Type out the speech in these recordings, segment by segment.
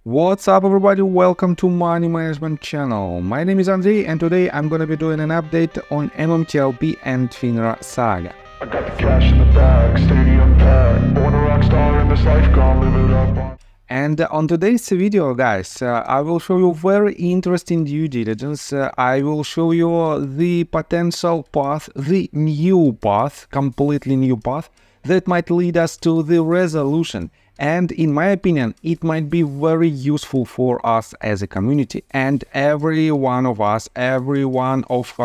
What's up everybody, welcome to Money Management channel. My name is Andrei and today I'm gonna be doing an update on MMTLP and FINRA saga. I got the cash in the bag, stadium packed, born a rock star in this life, gonna live it up. And on today's video guys, I will show you very interesting due diligence. I will show you the potential path, the new path, completely new path that might lead us to the resolution. And in my opinion, it might be very useful for us as a community, and every one of us, every one of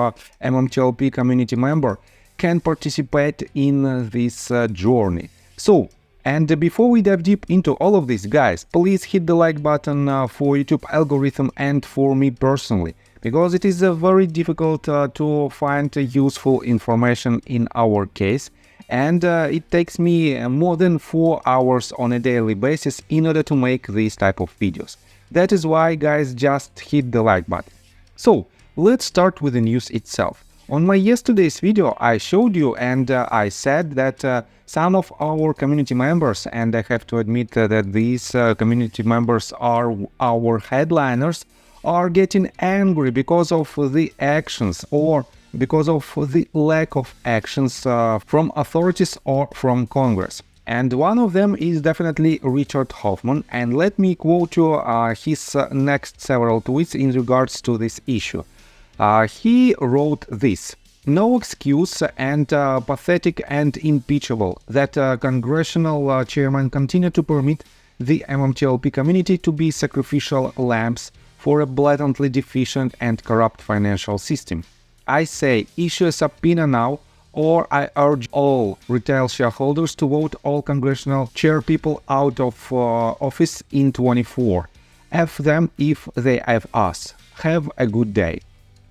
MMTLP community member can participate in this journey. So, and before we dive deep into all of this, guys, please hit the like button for YouTube algorithm and for me personally, because it is very difficult to find useful information in our case. And it takes me more than 4 hours on a daily basis in order to make these type of videos. That is why, guys, just hit the like button. So let's start with the news itself. On my yesterday's video I showed you and I said that some of our community members, and I have to admit that these community members are our headliners, are getting angry because of the actions or because of the lack of actions from authorities or from Congress. And one of them is definitely Richard Hoffman, and let me quote you his next several tweets in regards to this issue. He wrote this: "No excuse and pathetic and impeachable that congressional chairman continue to permit the MMTLP community to be sacrificial lambs for a blatantly deficient and corrupt financial system. I say issue a subpoena now, or I urge all retail shareholders to vote all congressional chairpeople out of office in 24. F them if they have us. Have a good day."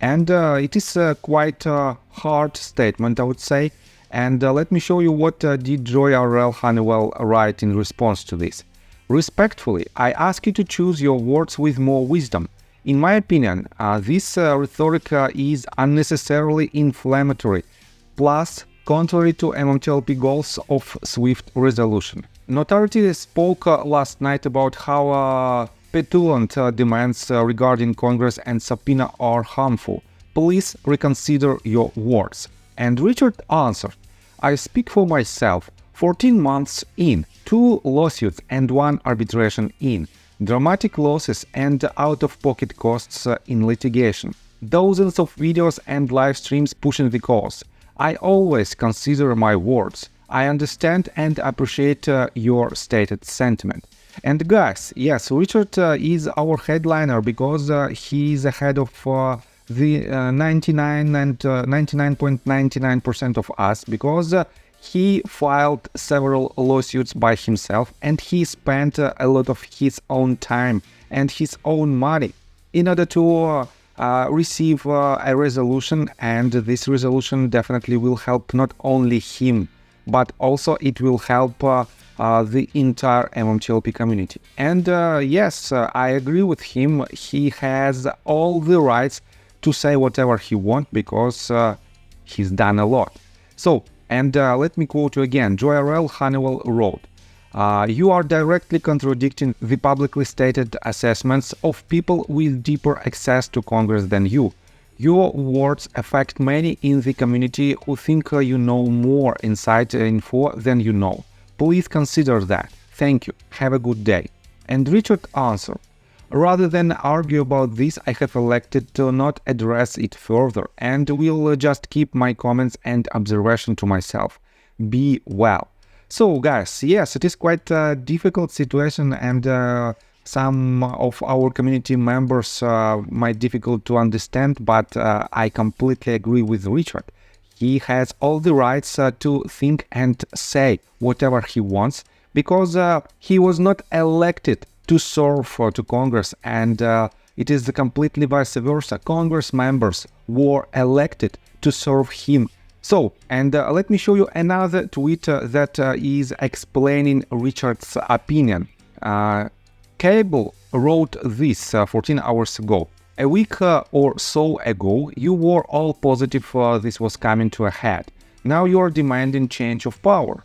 And it is quite a hard statement, I would say. And let me show you what did Joy R.L. Honeywell write in response to this. "Respectfully, I ask you to choose your words with more wisdom. In my opinion, this rhetoric is unnecessarily inflammatory, plus contrary to MMTLP goals of swift resolution." Notarity spoke last night about how petulant demands regarding Congress and subpoena are harmful. Please reconsider your words. And Richard answered, "I speak for myself. 14 months in, 2 lawsuits and 1 arbitration in. Dramatic losses and out-of-pocket costs in litigation. Dozens of videos and live streams pushing the cause. I always consider my words. I understand and appreciate your stated sentiment." And guys, yes, Richard is our headliner because he is ahead of the 99.99% of us, because he filed several lawsuits by himself and he spent a lot of his own time and his own money in order to receive a resolution, and this resolution definitely will help not only him, but also it will help the entire MMTLP community. And yes, I agree with him. He has all the rights to say whatever he wants because he's done a lot. So, and let me quote you again. Joy R.L. Honeywell wrote, "You are directly contradicting the publicly stated assessments of people with deeper access to Congress than you. Your words affect many in the community who think you know more inside info than you know. Please consider that. Thank you. Have a good day." And Richard answered, "Rather than argue about this, I have elected to not address it further and will just keep my comments and observation to myself. Be well." So guys, yes, it is quite a difficult situation, and some of our community members might difficult to understand, but I completely agree with Richard. He has all the rights to think and say whatever he wants, because he was not elected to serve to Congress, and it is completely vice versa. Congress members were elected to serve him. So, and let me show you another tweet that is explaining Richard's opinion. Cable wrote this 14 hours ago. "A week or so ago, you were all positive this was coming to a head. Now you are demanding change of power.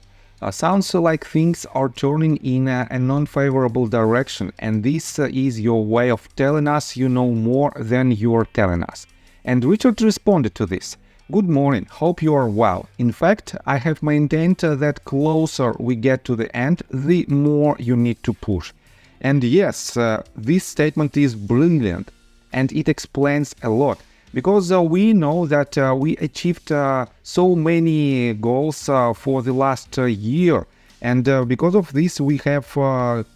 Sounds like things are turning in a non-favorable direction, and this is your way of telling us you know more than you're telling us. And Richard responded to this. Good morning, hope you are well. In fact, I have maintained that closer we get to the end, the more you need to push. And yes, this statement is brilliant, and it explains a lot. Because we know that we achieved so many goals for the last year, and because of this we have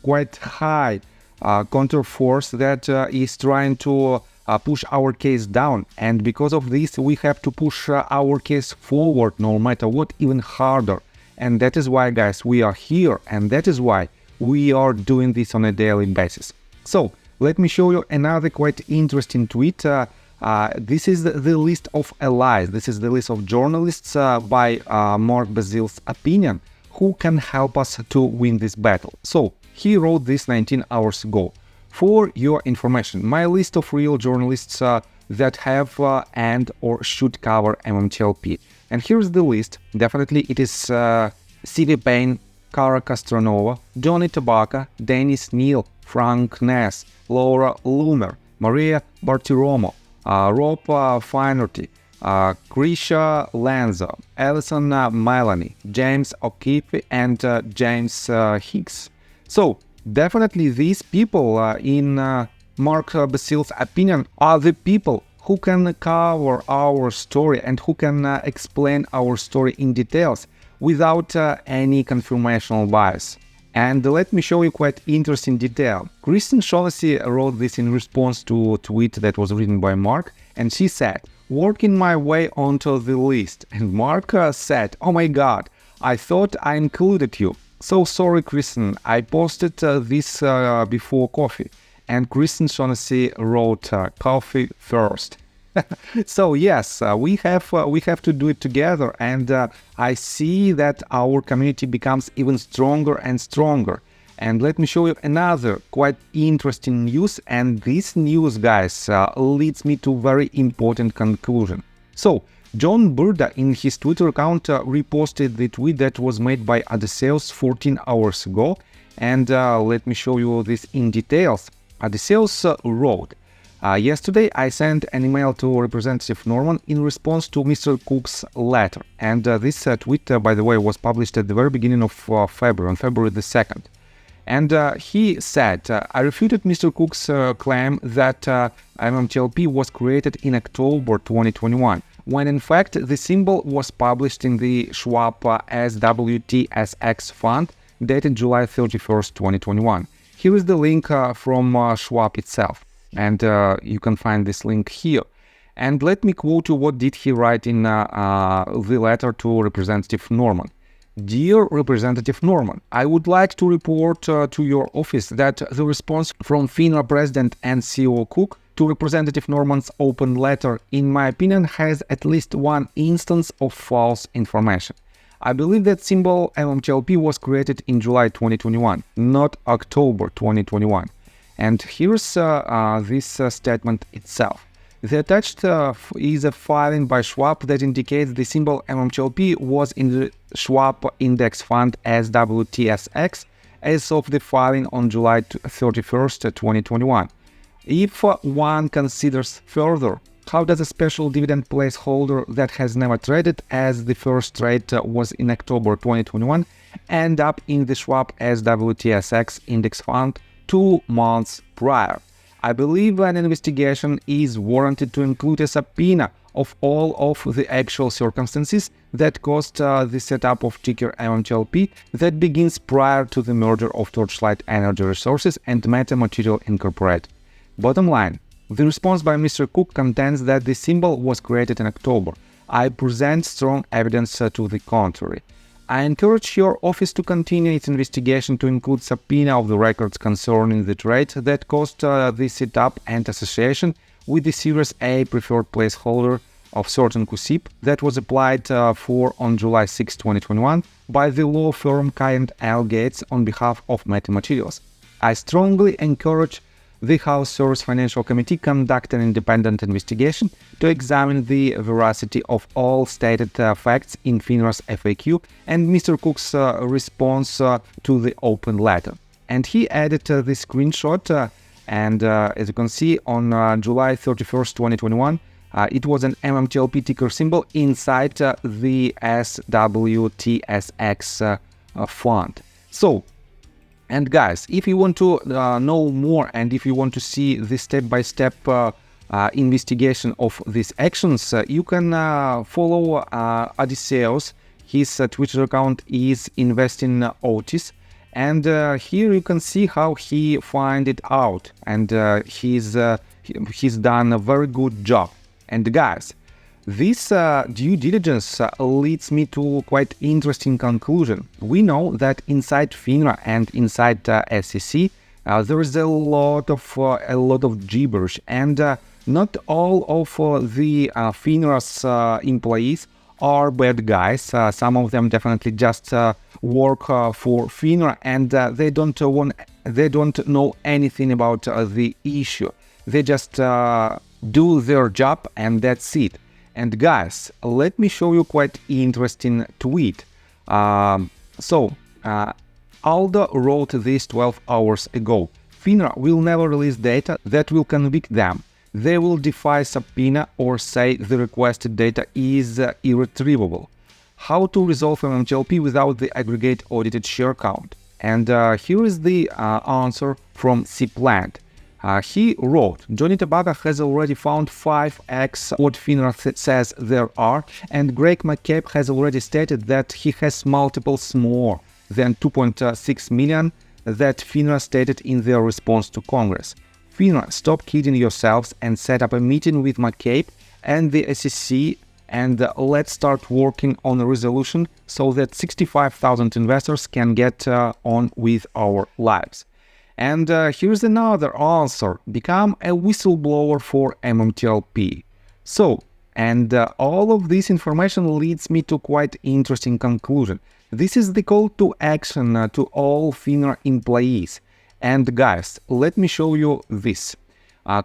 quite high counterforce that is trying to push our case down, and because of this we have to push our case forward no matter what, even harder. And that is why, guys, we are here, and that is why we are doing this on a daily basis. So let me show you another quite interesting tweet. This is the list of allies. This is the list of journalists by Mark Basil's opinion who can help us to win this battle. So he wrote this 19 hours ago. For your information, my list of real journalists that have and or should cover MMTLP. And here's the list. Definitely it is C.V. Payne, Cara Castronova, Johnny Tabaka, Dennis Neal, Frank Ness, Laura Loomer, Maria Bartiromo, Rob Finerty, Krisha Lanza, Alison Melanie, James O'Keefe, and James Hicks. So definitely these people, in Mark Basil's opinion, are the people who can cover our story and who can explain our story in details without any confirmational bias. And let me show you quite interesting detail. Kristen Shaughnessy wrote this in response to a tweet that was written by Mark, and she said, working my way onto the list. And Mark said, oh my god, I thought I included you. So sorry, Kristen, I posted this before coffee. And Kristen Shaughnessy wrote coffee first. So yes, we have to do it together, and I see that our community becomes even stronger and stronger. And let me show you another quite interesting news, and this news, guys, leads me to very important conclusion. So John Burda in his Twitter account reposted the tweet that was made by Odysseus 14 hours ago, and let me show you this in details. Odysseus wrote, yesterday I sent an email to Representative Norman in response to Mr. Cook's letter, and this tweet, by the way, was published at the very beginning of February, on February the 2nd. And he said, I refuted Mr. Cook's claim that MMTLP was created in October 2021, when in fact the symbol was published in the Schwab SWTSX fund dated July 31st, 2021. Here is the link from Schwab itself. And you can find this link here. And let me quote you what did he write in the letter to Representative Norman. Dear Representative Norman, I would like to report to your office that the response from FINRA President and CEO Cook to Representative Norman's open letter, in my opinion, has at least one instance of false information. I believe that symbol MMTLP was created in July 2021, not October 2021. And here's this statement itself. The attached is a filing by Schwab that indicates the symbol MMTLP was in the Schwab Index Fund as WTSX as of the filing on July 31st, 2021. If one considers further, how does a special dividend placeholder that has never traded, as the first trade was in October 2021, end up in the Schwab as WTSX Index Fund 2 months prior? I believe an investigation is warranted to include a subpoena of all of the actual circumstances that caused the setup of ticker MMTLP that begins prior to the merger of Torchlight Energy Resources and Meta Material Incorporated. Bottom line, the response by Mr. Cook contends that the symbol was created in October. I present strong evidence to the contrary. I encourage your office to continue its investigation to include subpoena of the records concerning the trade that caused the setup and association with the Series A preferred placeholder of certain CUSIP that was applied for on July 6, 2021 by the law firm Kay & L Gates on behalf of Meta Materials. I strongly encourage the House Service Financial Committee conducted an independent investigation to examine the veracity of all stated facts in FINRA's FAQ and Mr. Cook's response to the open letter. And he added the screenshot, and as you can see, on July 31st, 2021, it was an MMTLP ticker symbol inside the SWTSX fund. So, and guys, if you want to know more and if you want to see the step-by-step investigation of these actions, you can follow Odysseus. His Twitter account is Investing Otis, and here you can see how he find it out, and he's done a very good job. And guys, this due diligence leads me to quite interesting conclusion. We know that inside FINRA and inside SEC there is a lot of gibberish, and not all of the FINRA's employees are bad guys. Some of them definitely just work for FINRA, and they don't know anything about the issue. They just do their job, and that's it. And guys, let me show you quite interesting tweet. Aldo wrote this 12 hours ago. FINRA will never release data that will convict them. They will defy subpoena or say the requested data is irretrievable. How to resolve MMTLP without the aggregate audited share count? And here is the answer from Cplant. He wrote, Johnny Tabaka has already found 5x what FINRA says there are, and Greg McCabe has already stated that he has multiples more than 2.6 million that FINRA stated in their response to Congress. FINRA, stop kidding yourselves and set up a meeting with McCabe and the SEC, and let's start working on a resolution so that 65,000 investors can get on with our lives. And here's another answer. Become a whistleblower for MMTLP. So, and all of this information leads me to quite interesting conclusion. This is the call to action to all FINRA employees. And guys, let me show you this.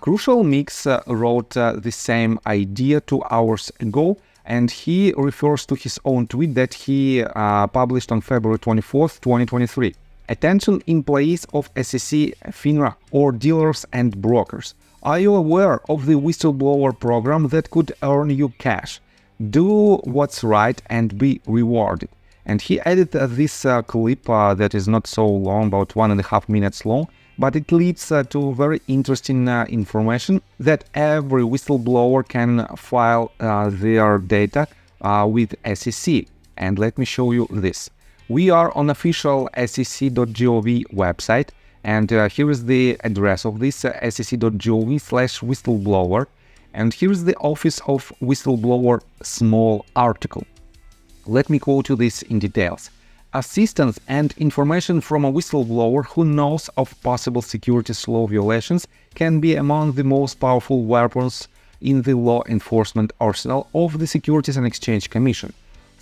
Crucial Mix wrote the same idea 2 hours ago, and he refers to his own tweet that he published on February 24th, 2023. Attention employees of SEC, FINRA, or dealers and brokers. Are you aware of the whistleblower program that could earn you cash? Do what's right and be rewarded. And he added this clip that is not so long, about 1.5 minutes long, but it leads to very interesting information that every whistleblower can file their data with SEC. And let me show you this. We are on official sec.gov website, and here is the address of this sec.gov/whistleblower, and here is the Office of Whistleblower small article. Let me quote you this in details. Assistance and information from a whistleblower who knows of possible securities law violations can be among the most powerful weapons in the law enforcement arsenal of the Securities and Exchange Commission.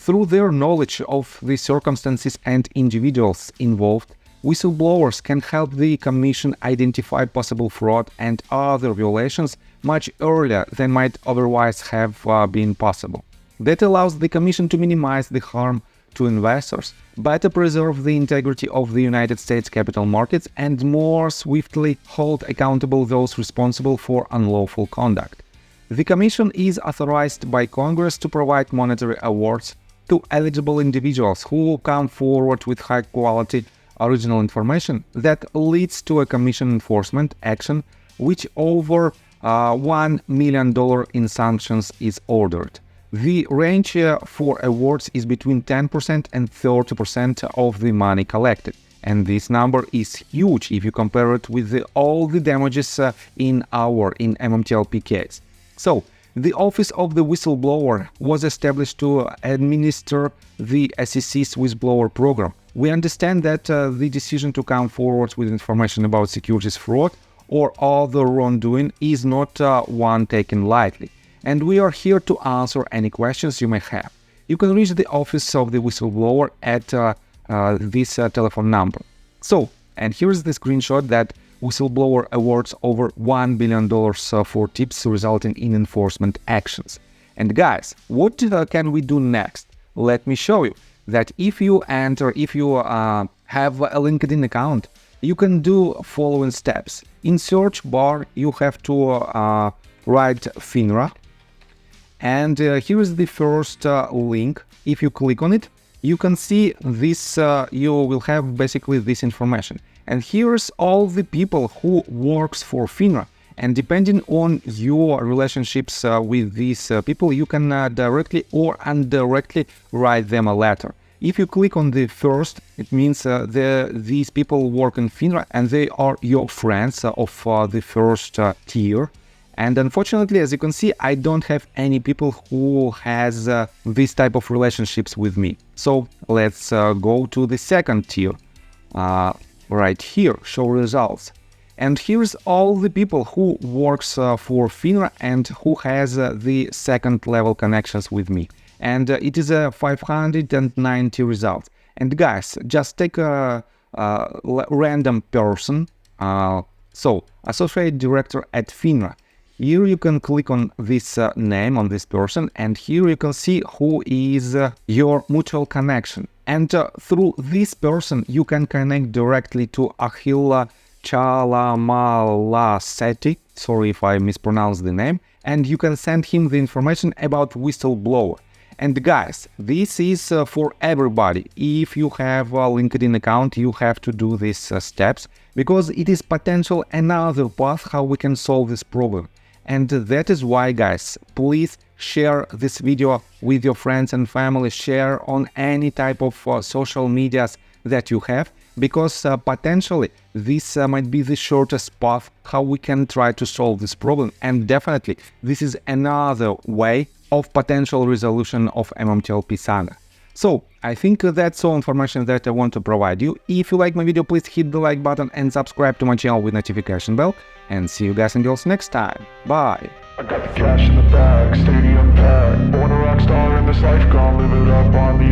Through their knowledge of the circumstances and individuals involved, whistleblowers can help the Commission identify possible fraud and other violations much earlier than might otherwise have been possible. That allows the Commission to minimize the harm to investors, better preserve the integrity of the United States capital markets, and more swiftly hold accountable those responsible for unlawful conduct. The Commission is authorized by Congress to provide monetary awards to eligible individuals who come forward with high-quality original information that leads to a Commission enforcement action which over $1 million in sanctions is ordered. The range for awards is between 10% and 30% of the money collected. And this number is huge if you compare it with all the damages in MMTLP case. So, the Office of the Whistleblower was established to administer the SEC's whistleblower program. We understand that the decision to come forward with information about securities fraud or other wrongdoing is not one taken lightly, and we are here to answer any questions you may have. You can reach the Office of the Whistleblower at this telephone number. So, and here's the screenshot that whistleblower awards over $1 billion for tips resulting in enforcement actions. And guys, what can we do next? Let me show you that if you have a LinkedIn account, you can do following steps. In search bar, you have to write FINRA. And here is the first link. If you click on it, you can see this, you will have basically this information. And here's all the people who works for FINRA. And depending on your relationships with these people, you can directly or indirectly write them a letter. If you click on the first, it means these people work in FINRA and they are your friends of the first tier. And unfortunately, as you can see, I don't have any people who has this type of relationships with me. So let's go to the second tier. Right here, show results. And here's all the people who works for FINRA and who has the second level connections with me. And it is a 590 results. And guys, just take a random person. So associate director at FINRA. Here you can click on this name on this person, and here you can see who is your mutual connection. And through this person, you can connect directly to Achilla Chalamalaseti, sorry if I mispronounced the name, and you can send him the information about whistleblower. And guys, this is for everybody. If you have a LinkedIn account, you have to do these steps, because it is potential another path how we can solve this problem. And that is why, guys, please share this video with your friends and family, share on any type of social medias that you have, because potentially this might be the shortest path how we can try to solve this problem. And definitely this is another way of potential resolution of MMTLP saga. So I think that's all information that I want to provide you. If you like my video, please hit the like button and subscribe to my channel with notification bell. And see you guys and girls next time. Bye. I got the cash in the bag, stadium packed. Born a rock star in this life, gonna live it up on the